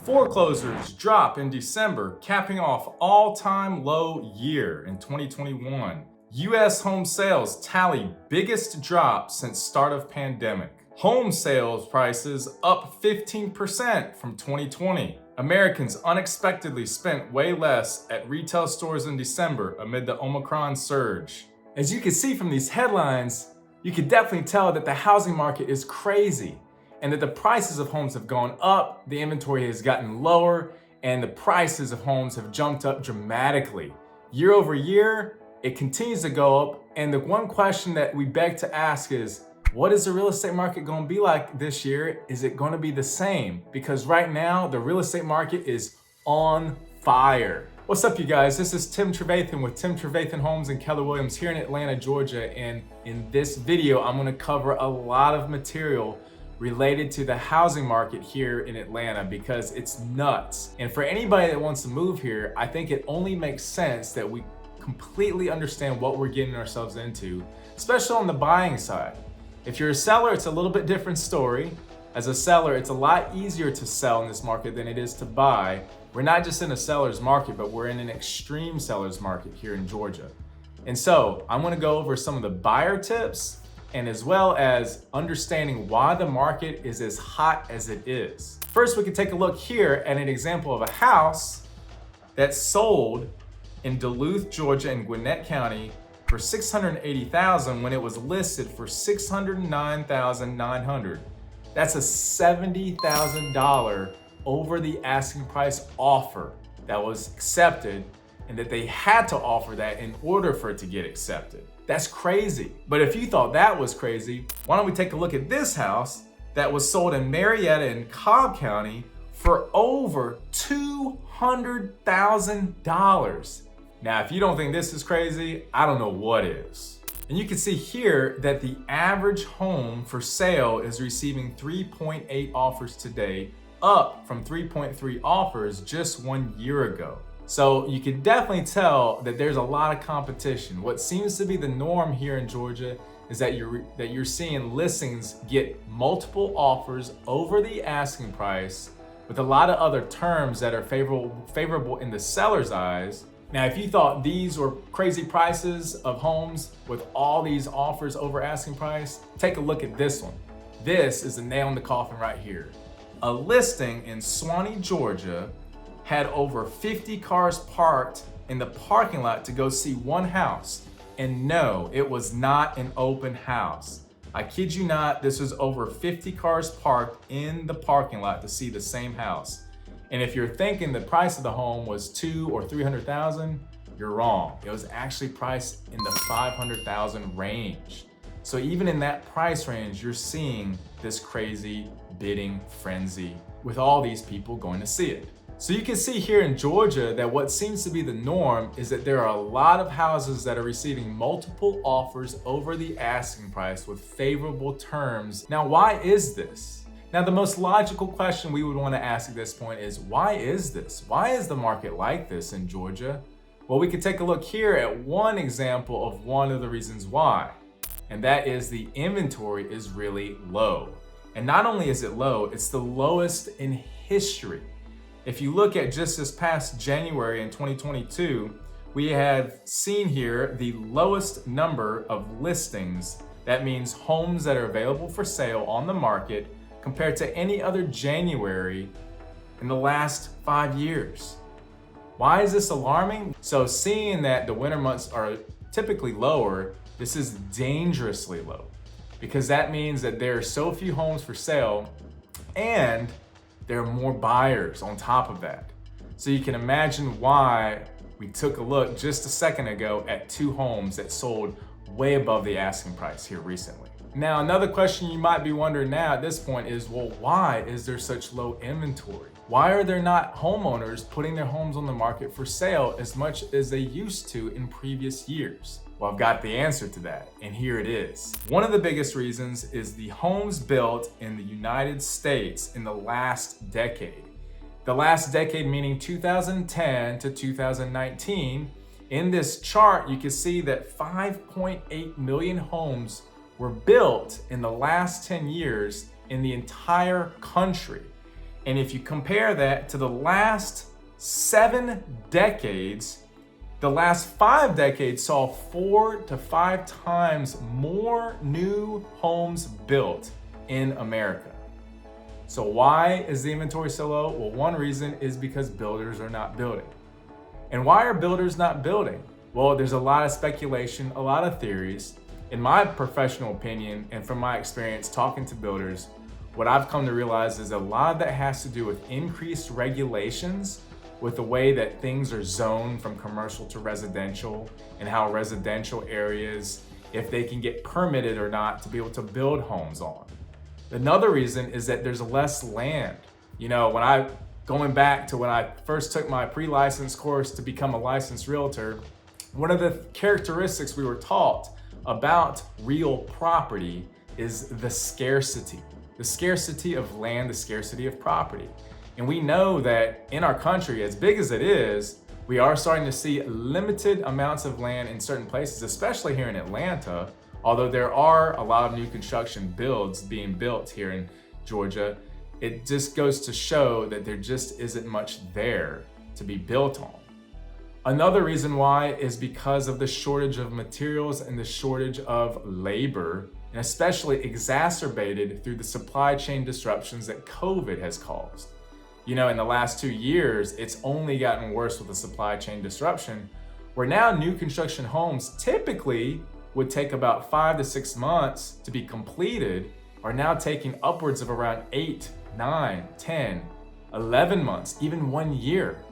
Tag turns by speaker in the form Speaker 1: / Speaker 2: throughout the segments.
Speaker 1: Foreclosures drop in December, capping off all-time low year in 2021. U.S. home sales tally biggest drop since start of pandemic. Home sales prices up 15% from 2020. Americans unexpectedly spent way less at retail stores in December amid the Omicron surge. As you can see from these headlines, you can definitely tell that the housing market is crazy, and that the prices of homes have gone up, the inventory has gotten lower, and the prices of homes have jumped up dramatically. Year over year, it continues to go up, and the one question that we beg to ask is, what is the real estate market going to be like this year? Is it going to be the same? Because right now, the real estate market is on fire. What's up, you guys? This is Tim Trevathan with Tim Trevathan Homes and Keller Williams here in Atlanta, Georgia. And in this video, I'm going to cover a lot of material related to the housing market here in Atlanta because it's nuts. And for anybody that wants to move here, I think it only makes sense that we completely understand what we're getting ourselves into, especially on the buying side. If you're a seller, it's a little bit different story. As a seller, it's a lot easier to sell in this market than it is to buy. We're not just in a seller's market, but we're in an extreme seller's market here in Georgia. And so I'm going to go over some of the buyer tips and as well as understanding why the market is as hot as it is. First, we can take a look here at an example of a house that sold in Duluth, Georgia in Gwinnett County for $680,000 when it was listed for $609,900. That's a $70,000 over the asking price offer that was accepted, and that they had to offer that in order for it to get accepted. That's crazy. But if you thought that was crazy, why don't we take a look at this house that was sold in Marietta in Cobb County for over $200,000. Now, if you don't think this is crazy, I don't know what is. And you can see here that the average home for sale is receiving 3.8 offers today, up from 3.3 offers just 1 year ago. So you can definitely tell that there's a lot of competition. What seems to be the norm here in Georgia is that you're seeing listings get multiple offers over the asking price with a lot of other terms that are favorable in the seller's eyes. Now, if you thought these were crazy prices of homes with all these offers over asking price, take a look at this one. This is the nail in the coffin right here. A listing in Swanee, Georgia had over 50 cars parked in the parking lot to go see one house. And no, it was not an open house. I kid you not, this was over 50 cars parked in the parking lot to see the same house. And if you're thinking the price of the home was $200,000 or $300,000, you're wrong. It was actually priced in the $500,000 range. So even in that price range, you're seeing this crazy bidding frenzy with all these people going to see it. So you can see here in Georgia that what seems to be the norm is that there are a lot of houses that are receiving multiple offers over the asking price with favorable terms. Now, why is this? Now, the most logical question we would want to ask at this point is, why is this? Why is the market like this in Georgia? Well, we could take a look here at one example of one of the reasons why, and that is the inventory is really low. And not only is it low, it's the lowest in history. If you look at just this past January in 2022, we have seen here the lowest number of listings. That means homes that are available for sale on the market compared to any other January in the last 5 years. Why is this alarming? So seeing that the winter months are typically lower, this is dangerously low because that means that there are so few homes for sale and there are more buyers on top of that. So you can imagine why we took a look just a second ago at 2 homes that sold way above the asking price here recently. Now, another question you might be wondering now at this point is, well, why is there such low inventory? Why are there not homeowners putting their homes on the market for sale as much as they used to in previous years? Well, I've got the answer to that, and here it is. One of the biggest reasons is the homes built in the United States in the last decade. The last decade meaning 2010 to 2019. In this chart, you can see that 5.8 million homes were built in the last 10 years in the entire country. And if you compare that to the last 7 decades, the last 5 decades saw 4 to 5 times more new homes built in America. So why is the inventory so low? Well, one reason is because builders are not building. And why are builders not building? Well, there's a lot of speculation, a lot of theories. In my professional opinion, and from my experience talking to builders, what I've come to realize is a lot of that has to do with increased regulations, with the way that things are zoned from commercial to residential, and how residential areas, if they can get permitted or not to be able to build homes on. Another reason is that there's less land. You know, going back to when I first took my pre-license course to become a licensed realtor, one of the characteristics we were taught about real property is the scarcity of land, the scarcity of property. And we know that in our country, as big as it is, we are starting to see limited amounts of land in certain places, especially here in Atlanta, although there are a lot of new construction builds being built here in Georgia. It just goes to show that there just isn't much there to be built on. Another reason why is because of the shortage of materials and the shortage of labor, and especially exacerbated through the supply chain disruptions that COVID has caused. You know, in the last 2 years, it's only gotten worse with the supply chain disruption, where now new construction homes typically would take about 5 to 6 months to be completed, are now taking upwards of around 8, 9, 10, 11 months, even 1 year.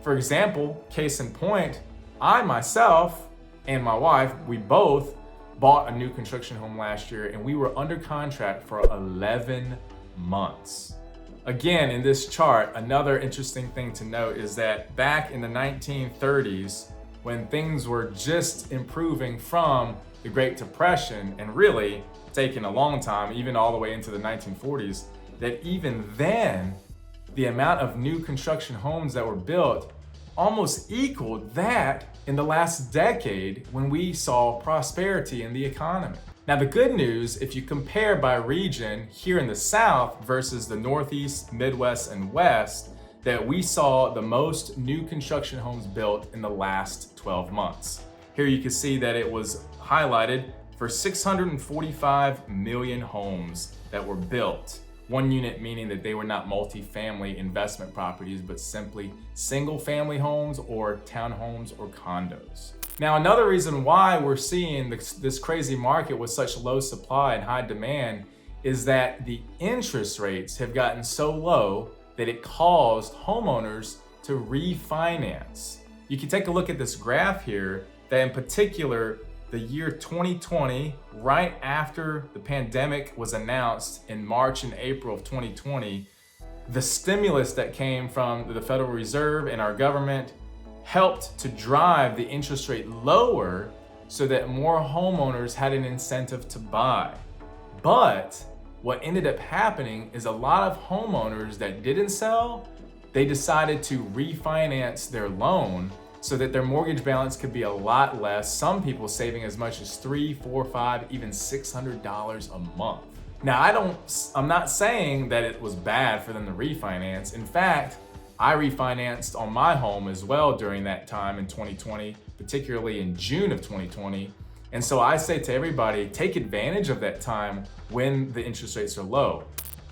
Speaker 1: For example, case in point, I myself and my wife, we both bought a new construction home last year, and we were under contract for 11 months. Again, in this chart, another interesting thing to note is that back in the 1930s, when things were just improving from the Great Depression and really taking a long time, even all the way into the 1940s, that even then, the amount of new construction homes that were built almost equaled that in the last decade when we saw prosperity in the economy. Now, the good news, if you compare by region here in the South versus the Northeast, Midwest, and West, that we saw the most new construction homes built in the last 12 months. Here you can see that it was highlighted for 645 million homes that were built. One unit meaning that they were not multi-family investment properties, but simply single family homes or townhomes or condos. Now, another reason why we're seeing this crazy market with such low supply and high demand is that the interest rates have gotten so low that it caused homeowners to refinance. You can take a look at this graph here, that in particular, the year 2020, right after the pandemic was announced in March and April of 2020, the stimulus that came from the Federal Reserve and our government helped to drive the interest rate lower so that more homeowners had an incentive to buy. But what ended up happening is a lot of homeowners that didn't sell, they decided to refinance their loan so that their mortgage balance could be a lot less. Some people saving as much as $300, $400, $500, even $600 a month. Now, I'm not saying that it was bad for them to refinance. In fact, I refinanced on my home as well during that time in 2020, particularly in June of 2020. And so I say to everybody, take advantage of that time when the interest rates are low.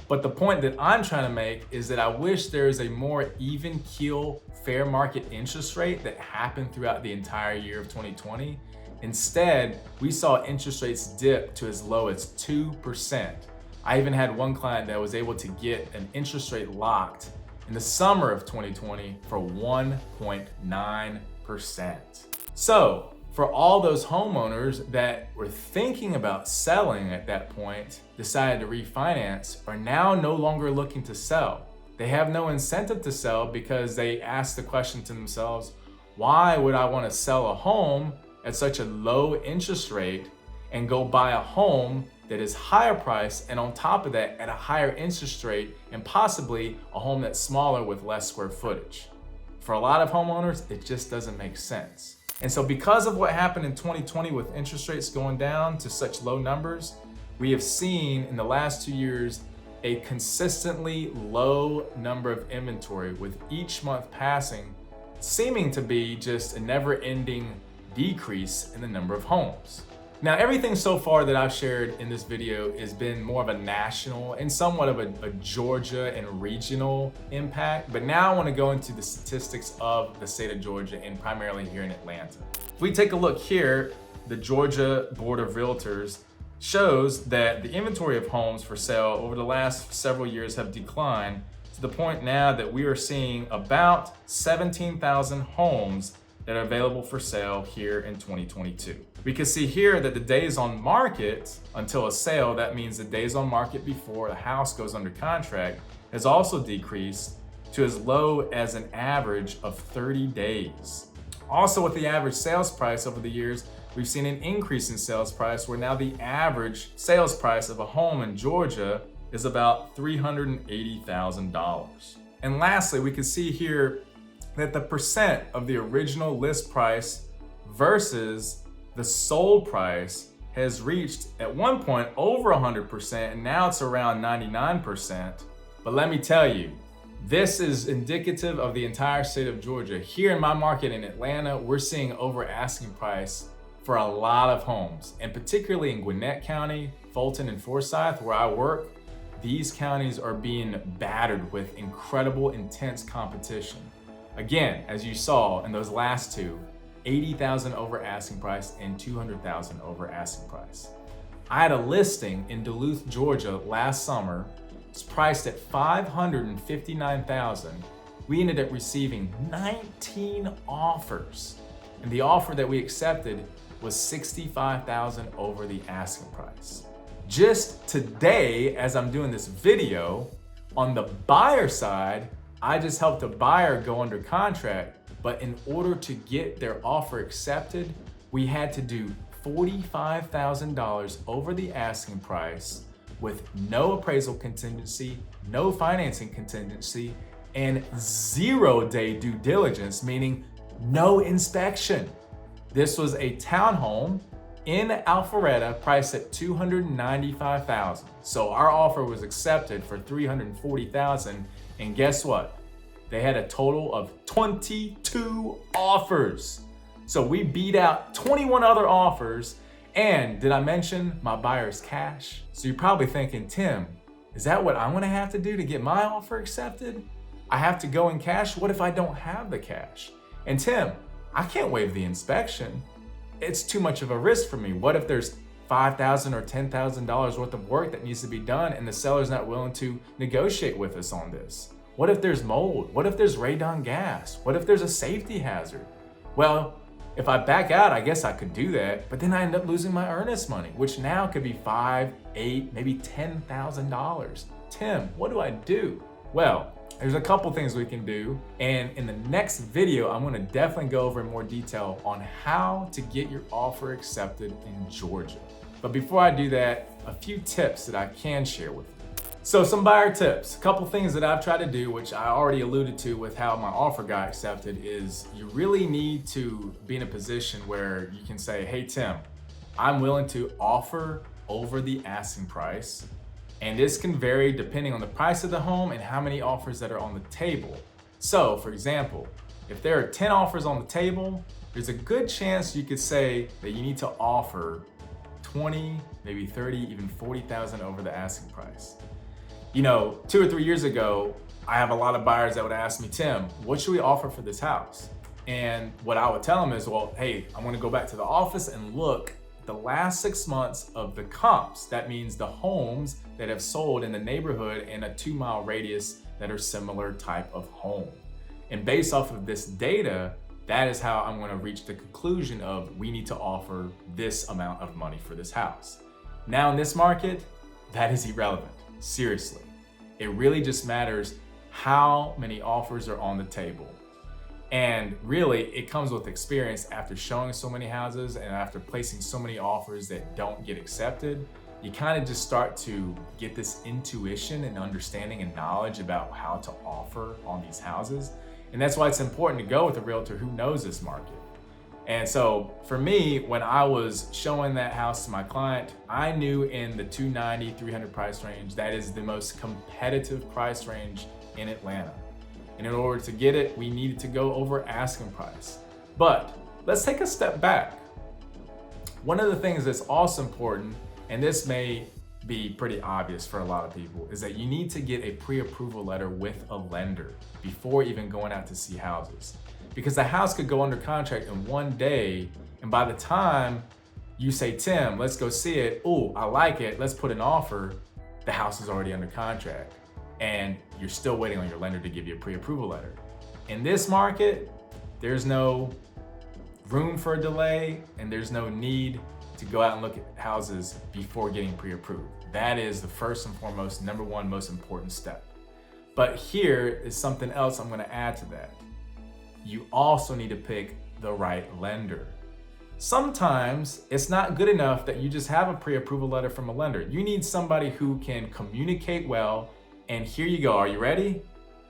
Speaker 1: But the point that I'm trying to make is that I wish there is a more even keel fair market interest rate that happened throughout the entire year of 2020. Instead, we saw interest rates dip to as low as 2%. I even had one client that was able to get an interest rate locked in the summer of 2020 for 1.9%. So, for all those homeowners that were thinking about selling at that point, decided to refinance, are now no longer looking to sell. They have no incentive to sell because they ask the question to themselves, why would I want to sell a home at such a low interest rate and go buy a home that is higher priced and on top of that at a higher interest rate and possibly a home that's smaller with less square footage? For a lot of homeowners, it just doesn't make sense. And so because of what happened in 2020 with interest rates going down to such low numbers, we have seen in the last 2 years a consistently low number of inventory, with each month passing seeming to be just a never-ending decrease in the number of homes. Now, everything so far that I've shared in this video has been more of a national and somewhat of a Georgia and regional impact, but now I want to go into the statistics of the state of Georgia and primarily here in Atlanta. If we take a look here, the Georgia Board of Realtors shows that the inventory of homes for sale over the last several years have declined to the point now that we are seeing about 17,000 homes that are available for sale here in 2022. We can see here that the days on market until a sale, that means the days on market before the house goes under contract, has also decreased to as low as an average of 30 days. Also, with the average sales price over the years, we've seen an increase in sales price, where now the average sales price of a home in Georgia is about $380,000. And lastly, we can see here that the percent of the original list price versus the sold price has reached at one point over 100%, and now it's around 99%. But let me tell you, this is indicative of the entire state of Georgia. Here in my market in Atlanta, we're seeing over asking price for a lot of homes, and particularly in Gwinnett County, Fulton, and Forsyth, where I work, these counties are being battered with incredible, intense competition. Again, as you saw in those last two, 80,000 over asking price and 200,000 over asking price. I had a listing in Duluth, Georgia last summer. It's priced at $559,000. We ended up receiving 19 offers, and the offer that we accepted was $65,000 over the asking price. Just today, as I'm doing this video, on the buyer side, I just helped a buyer go under contract, but in order to get their offer accepted, we had to do $45,000 over the asking price with no appraisal contingency, no financing contingency, and 0-day due diligence, meaning no inspection. This was a townhome in Alpharetta priced at $295,000. So our offer was accepted for $340,000, and guess what? They had a total of 22 offers. So we beat out 21 other offers. And did I mention my buyer's cash? So you're probably thinking, Tim, is that what I'm gonna have to do to get my offer accepted? I have to go in cash? What if I don't have the cash? And Tim, I can't waive the inspection. It's too much of a risk for me. What if there's $5,000 or $10,000 worth of work that needs to be done and the seller's not willing to negotiate with us on this? What if there's mold? What if there's radon gas? What if there's a safety hazard? Well, if I back out, I guess I could do that, but then I end up losing my earnest money, which now could be $5,000, $8,000, maybe $10,000. Tim, what do I do? Well, there's a couple things we can do, and in the next video, I'm gonna definitely go over in more detail on how to get your offer accepted in Georgia. But before I do that, a few tips that I can share with you. So some buyer tips, a couple things that I've tried to do, which I already alluded to with how my offer got accepted, is you really need to be in a position where you can say, hey Tim, I'm willing to offer over the asking price. And this can vary depending on the price of the home and how many offers that are on the table. So for example, if there are 10 offers on the table, there's a good chance you could say that you need to offer 20, maybe 30, even 40,000 over the asking price. You know, 2 or 3 years ago, I have a lot of buyers that would ask me, Tim, what should we offer for this house? And what I would tell them is, well, hey, I'm gonna go back to the office and look the last 6 months of the comps. That means the homes that have sold in the neighborhood in a 2-mile radius that are similar type of home. And based off of this data, that is how I'm gonna reach the conclusion of we need to offer this amount of money for this house. Now in this market, that is irrelevant, seriously. It really just matters how many offers are on the table. And really, it comes with experience. After showing so many houses and after placing so many offers that don't get accepted, you kind of just start to get this intuition and understanding and knowledge about how to offer on these houses. And that's why it's important to go with a realtor who knows this market. And so for me, when I was showing that house to my client, I knew in the 290, 300 price range, that is the most competitive price range in Atlanta. And in order to get it, we needed to go over asking price. But let's take a step back. One of the things that's also important, and this may be pretty obvious for a lot of people, is that you need to get a pre-approval letter with a lender before even going out to see houses. Because the house could go under contract in one day, and by the time you say, Tim, let's go see it, oh, I like it, let's put an offer, the house is already under contract, and you're still waiting on your lender to give you a pre-approval letter. In this market, there's no room for a delay, and there's no need to go out and look at houses before getting pre-approved. That is the first and foremost, number one most important step. But here is something else I'm gonna add to that. You also need to pick the right lender. Sometimes it's not good enough that you just have a pre-approval letter from a lender. You need somebody who can communicate well, and here you go, are you ready?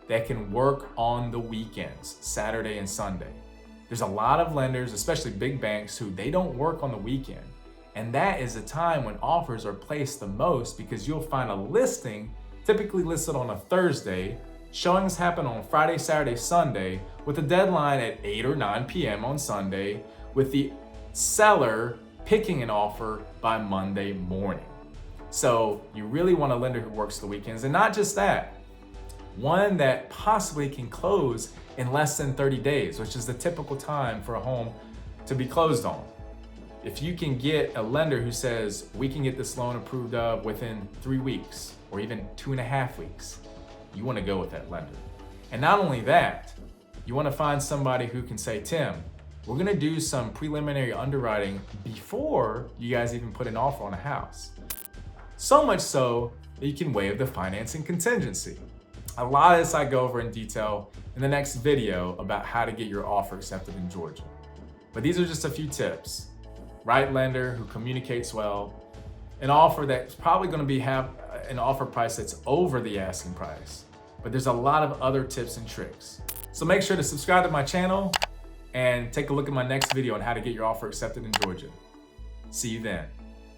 Speaker 1: That can work on the weekends, Saturday and Sunday. There's a lot of lenders, especially big banks, who they don't work on the weekend. And that is a time when offers are placed the most, because you'll find a listing typically listed on a Thursday. Showings happen on Friday, Saturday, Sunday, with a deadline at 8 or 9 p.m. on Sunday, with the seller picking an offer by Monday morning. So you really want a lender who works the weekends, and not just that, one that possibly can close in less than 30 days, which is the typical time for a home to be closed on. If you can get a lender who says, we can get this loan approved of within 3 weeks, or even 2.5 weeks, you want to go with that lender. And not only that, you want to find somebody who can say, Tim, we're going to do some preliminary underwriting before you guys even put an offer on a house. So much so that you can waive the financing contingency. A lot of this I go over in detail in the next video about how to get your offer accepted in Georgia. But these are just a few tips. Right lender who communicates well, an offer that's probably going to have an offer price that's over the asking price. But there's a lot of other tips and tricks. So make sure to subscribe to my channel and take a look at my next video on how to get your offer accepted in Georgia. See you then.